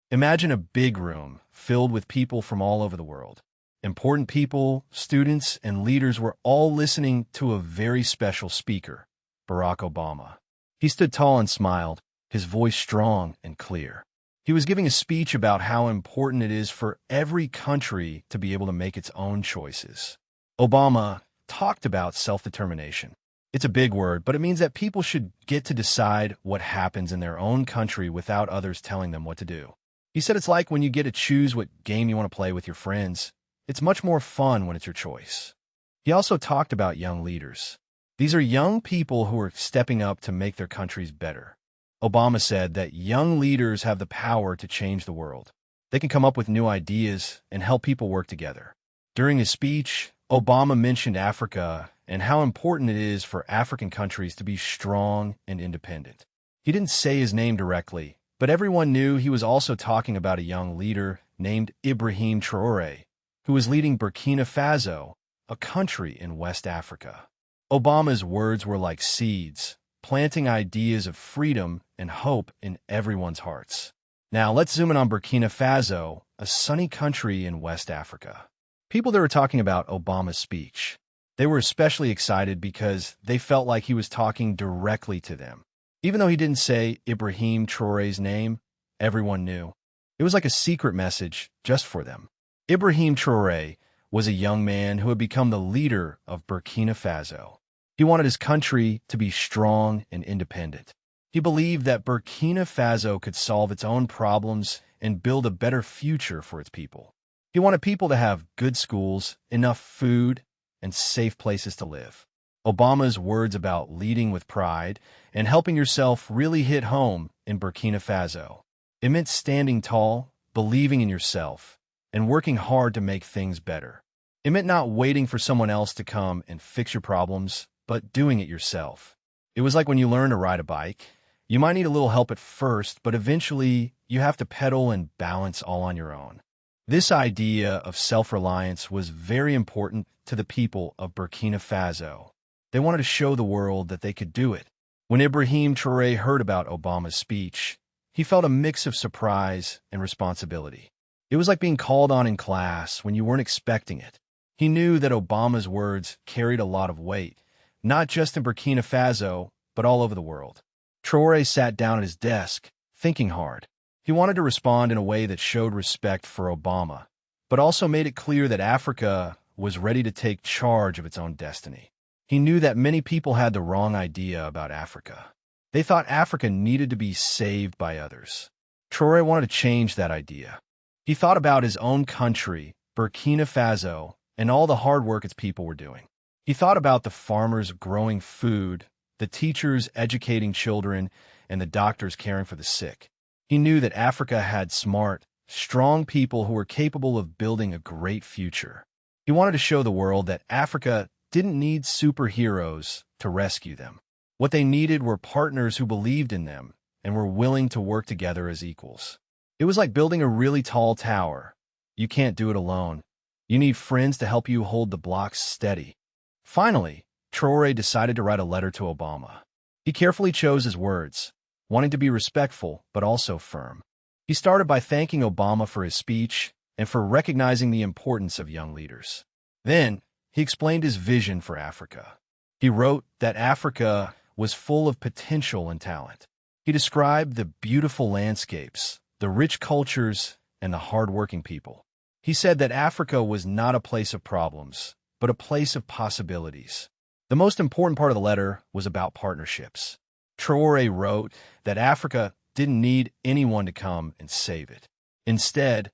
Imagine a big room filled with people from all over the world. Important people, students, and leaders were all listening to a very special speaker, Barack Obama. He stood tall and smiled, his voice strong and clear. He was giving a speech about how important it is for every country to be able to make its own choices. Obama talked about self-determination. It's a big word, but it means that people should get to decide what happens in their own country without others telling them what to do. He said it's like when you get to choose what game you want to play with your friends. It's much more fun when it's your choice. He also talked about young leaders. These are young people who are stepping up to make their countries better. Obama said that young leaders have the power to change the world. They can come up with new ideas and help people work together. During his speech, Obama mentioned Africa and how important it is for African countries to be strong and independent. He didn't say his name directly, but everyone knew he was also talking about a young leader named Ibrahim Traoré, who was leading Burkina Faso, a country in West Africa. Obama's words were like seeds, planting ideas of freedom and hope in everyone's hearts. Now, let's zoom in on Burkina Faso, a sunny country in West Africa. People that were talking about Obama's speech, they were especially excited because they felt like he was talking directly to them. Even though he didn't say Ibrahim Traoré's name, everyone knew. It was like a secret message just for them. Ibrahim Traoré was a young man who had become the leader of Burkina Faso. He wanted his country to be strong and independent. He believed that Burkina Faso could solve its own problems and build a better future for its people. He wanted people to have good schools, enough food, and safe places to live. Obama's words about leading with pride and helping yourself really hit home in Burkina Faso. It meant standing tall, believing in yourself, and working hard to make things better. It meant not waiting for someone else to come and fix your problems, but doing it yourself. It was like when you learn to ride a bike. You might need a little help at first, but eventually you have to pedal and balance all on your own. This idea of self-reliance was very important to the people of Burkina Faso. They wanted to show the world that they could do it. When Ibrahim Traoré heard about Obama's speech, he felt a mix of surprise and responsibility. It was like being called on in class when you weren't expecting it. He knew that Obama's words carried a lot of weight, not just in Burkina Faso, but all over the world. Traoré sat down at his desk, thinking hard. He wanted to respond in a way that showed respect for Obama, but also made it clear that Africa was ready to take charge of its own destiny. He knew that many people had the wrong idea about Africa. They thought Africa needed to be saved by others. Traoré wanted to change that idea. He thought about his own country, Burkina Faso, and all the hard work its people were doing. He thought about the farmers growing food, the teachers educating children, and the doctors caring for the sick. He knew that Africa had smart, strong people who were capable of building a great future. He wanted to show the world that Africa didn't need superheroes to rescue them. What they needed were partners who believed in them and were willing to work together as equals. It was like building a really tall tower. You can't do it alone. You need friends to help you hold the blocks steady. Finally, Traoré decided to write a letter to Obama. He carefully chose his words, wanting to be respectful but also firm. He started by thanking Obama for his speech and for recognizing the importance of young leaders. Then, he explained his vision for Africa. He wrote that Africa was full of potential and talent. He described the beautiful landscapes, the rich cultures, and the hard-working people. He said that Africa was not a place of problems, but a place of possibilities. The most important part of the letter was about partnerships. Traoré wrote that Africa didn't need anyone to come and save it. Instead,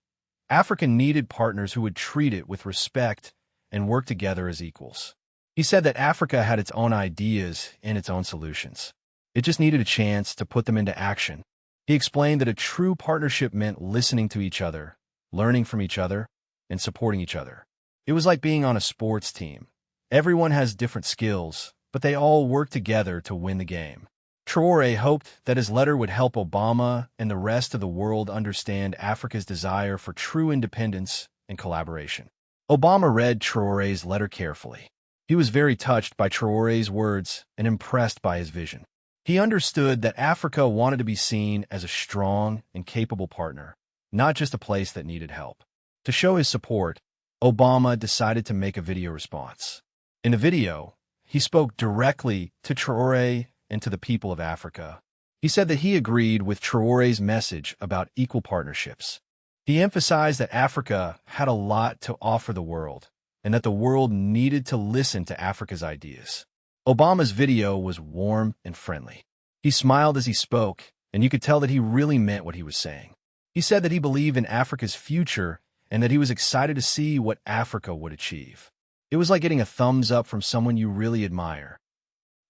Africa needed partners who would treat it with respect and work together as equals. He said that Africa had its own ideas and its own solutions. It just needed a chance to put them into action. He explained that a true partnership meant listening to each other, learning from each other, and supporting each other. It was like being on a sports team. Everyone has different skills, but they all work together to win the game. Traoré hoped that his letter would help Obama and the rest of the world understand Africa's desire for true independence and collaboration. Obama read Traoré's letter carefully. He was very touched by Traoré's words and impressed by his vision. He understood that Africa wanted to be seen as a strong and capable partner, not just a place that needed help. To show his support, Obama decided to make a video response. In the video, he spoke directly to Traoré and to the people of Africa. He said that he agreed with Traoré's message about equal partnerships. He emphasized that Africa had a lot to offer the world, and that the world needed to listen to Africa's ideas. Obama's video was warm and friendly. He smiled as he spoke, and you could tell that he really meant what he was saying. He said that he believed in Africa's future and that he was excited to see what Africa would achieve. It was like getting a thumbs up from someone you really admire.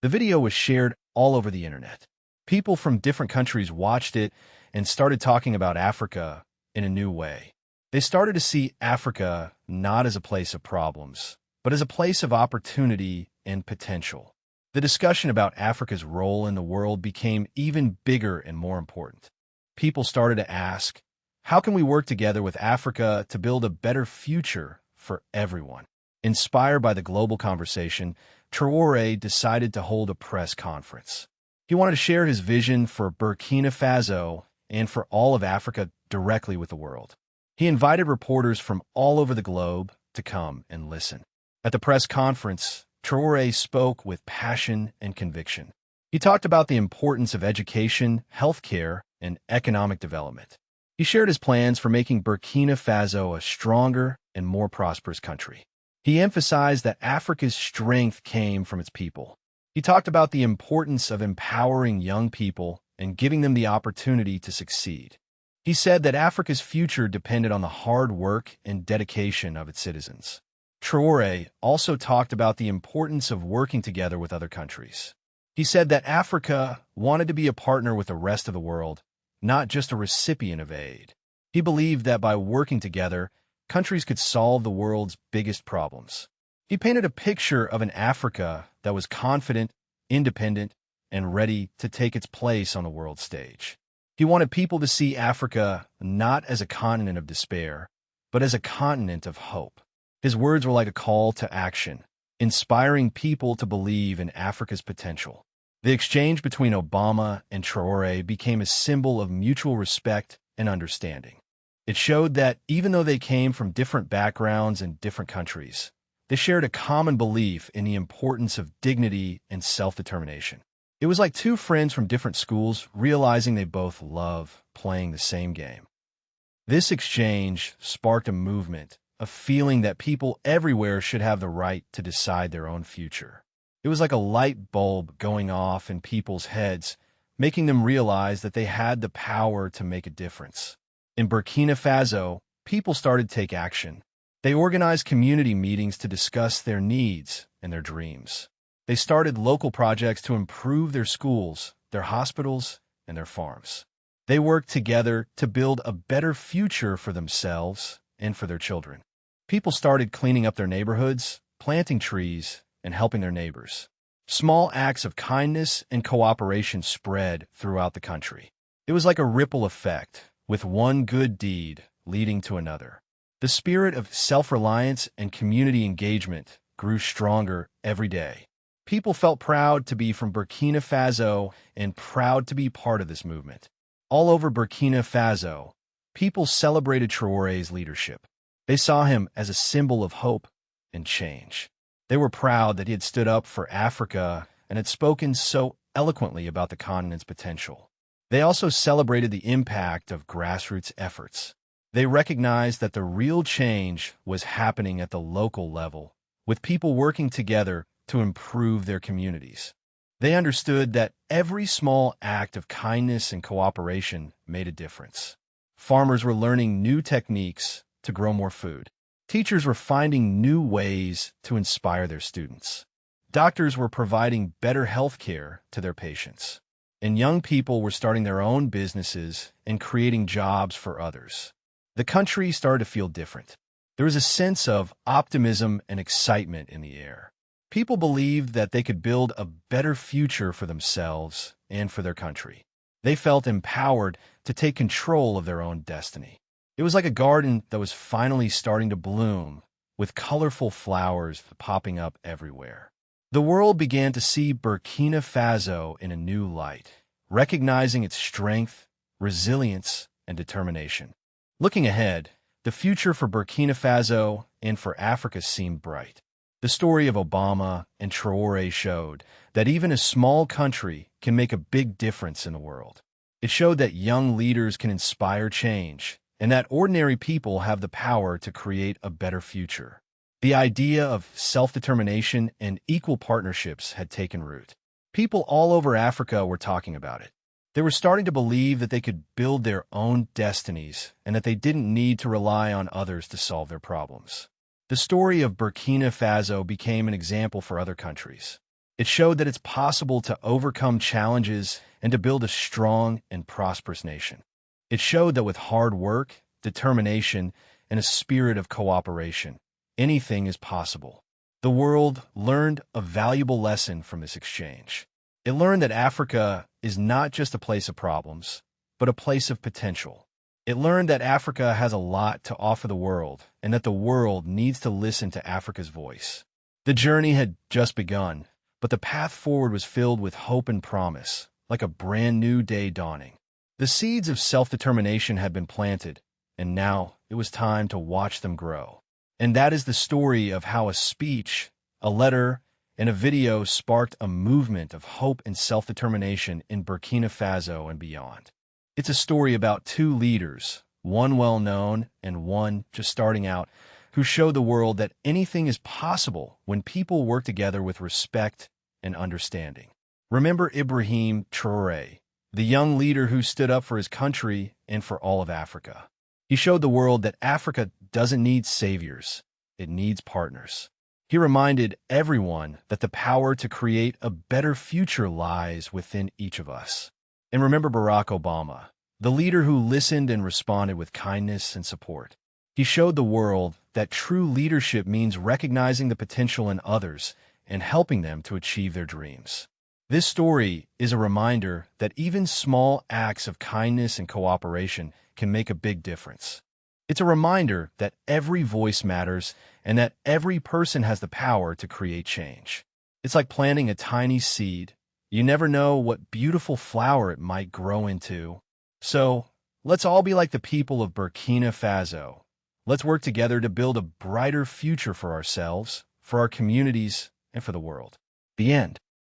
The video was shared all over the internet. People from different countries watched it and started talking about Africa in a new way. They started to see Africa not as a place of problems, but as a place of opportunity and potential. The discussion about Africa's role in the world became even bigger and more important. People started to ask, how can we work together with Africa to build a better future for everyone? Inspired by the global conversation, Traoré decided to hold a press conference. He wanted to share his vision for Burkina Faso and for all of Africa directly with the world. He invited reporters from all over the globe to come and listen. At the press conference, Traoré spoke with passion and conviction. He talked about the importance of education, healthcare, and economic development. He shared his plans for making Burkina Faso a stronger and more prosperous country. He emphasized that Africa's strength came from its people. He talked about the importance of empowering young people and giving them the opportunity to succeed. He said that Africa's future depended on the hard work and dedication of its citizens. Traoré also talked about the importance of working together with other countries. He said that Africa wanted to be a partner with the rest of the world, not just a recipient of aid. He believed that by working together, countries could solve the world's biggest problems. He painted a picture of an Africa that was confident, independent, and ready to take its place on the world stage. He wanted people to see Africa not as a continent of despair, but as a continent of hope. His words were like a call to action, inspiring people to believe in Africa's potential. The exchange between Obama and Traoré became a symbol of mutual respect and understanding. It showed that even though they came from different backgrounds and different countries, they shared a common belief in the importance of dignity and self-determination. It was like two friends from different schools realizing they both love playing the same game. This exchange sparked a movement, a feeling that people everywhere should have the right to decide their own future. It was like a light bulb going off in people's heads, making them realize that they had the power to make a difference. In Burkina Faso, people started to take action. They organized community meetings to discuss their needs and their dreams. They started local projects to improve their schools, their hospitals, and their farms. They worked together to build a better future for themselves and for their children. People started cleaning up their neighborhoods, planting trees, and helping their neighbors. Small acts of kindness and cooperation spread throughout the country. It was like a ripple effect, with one good deed leading to another. The spirit of self-reliance and community engagement grew stronger every day. People felt proud to be from Burkina Faso and proud to be part of this movement. All over Burkina Faso, people celebrated Traoré's leadership. They saw him as a symbol of hope and change. They were proud that he had stood up for Africa and had spoken so eloquently about the continent's potential. They also celebrated the impact of grassroots efforts. They recognized that the real change was happening at the local level, with people working together to improve their communities. They understood that every small act of kindness and cooperation made a difference. Farmers were learning new techniques to grow more food. Teachers were finding new ways to inspire their students. Doctors were providing better health care to their patients. And young people were starting their own businesses and creating jobs for others. The country started to feel different. There was a sense of optimism and excitement in the air. People believed that they could build a better future for themselves and for their country. They felt empowered to take control of their own destiny. It was like a garden that was finally starting to bloom, with colorful flowers popping up everywhere. The world began to see Burkina Faso in a new light, recognizing its strength, resilience, and determination. Looking ahead, the future for Burkina Faso and for Africa seemed bright. The story of Obama and Traoré showed that even a small country can make a big difference in the world. It showed that young leaders can inspire change and that ordinary people have the power to create a better future. The idea of self-determination and equal partnerships had taken root. People all over Africa were talking about it. They were starting to believe that they could build their own destinies and that they didn't need to rely on others to solve their problems. The story of Burkina Faso became an example for other countries. It showed that it's possible to overcome challenges and to build a strong and prosperous nation. It showed that with hard work, determination, and a spirit of cooperation, anything is possible. The world learned a valuable lesson from this exchange. It learned that Africa is not just a place of problems, but a place of potential. It learned that Africa has a lot to offer the world and that the world needs to listen to Africa's voice. The journey had just begun, but the path forward was filled with hope and promise, like a brand new day dawning. The seeds of self-determination had been planted, and now it was time to watch them grow. And that is the story of how a speech, a letter, and a video sparked a movement of hope and self-determination in Burkina Faso and beyond. It's a story about two leaders, one well-known and one just starting out, who show the world that anything is possible when people work together with respect and understanding. Remember Ibrahim Traoré, the young leader who stood up for his country and for all of Africa. He showed the world that Africa doesn't need saviors, it needs partners. He reminded everyone that the power to create a better future lies within each of us. And remember Barack Obama, the leader who listened and responded with kindness and support. He showed the world that true leadership means recognizing the potential in others and helping them to achieve their dreams. This story is a reminder that even small acts of kindness and cooperation can make a big difference. It's a reminder that every voice matters and that every person has the power to create change. It's like planting a tiny seed. You never know what beautiful flower it might grow into. So, let's all be like the people of Burkina Faso. Let's work together to build a brighter future for ourselves, for our communities, and for the world. The end.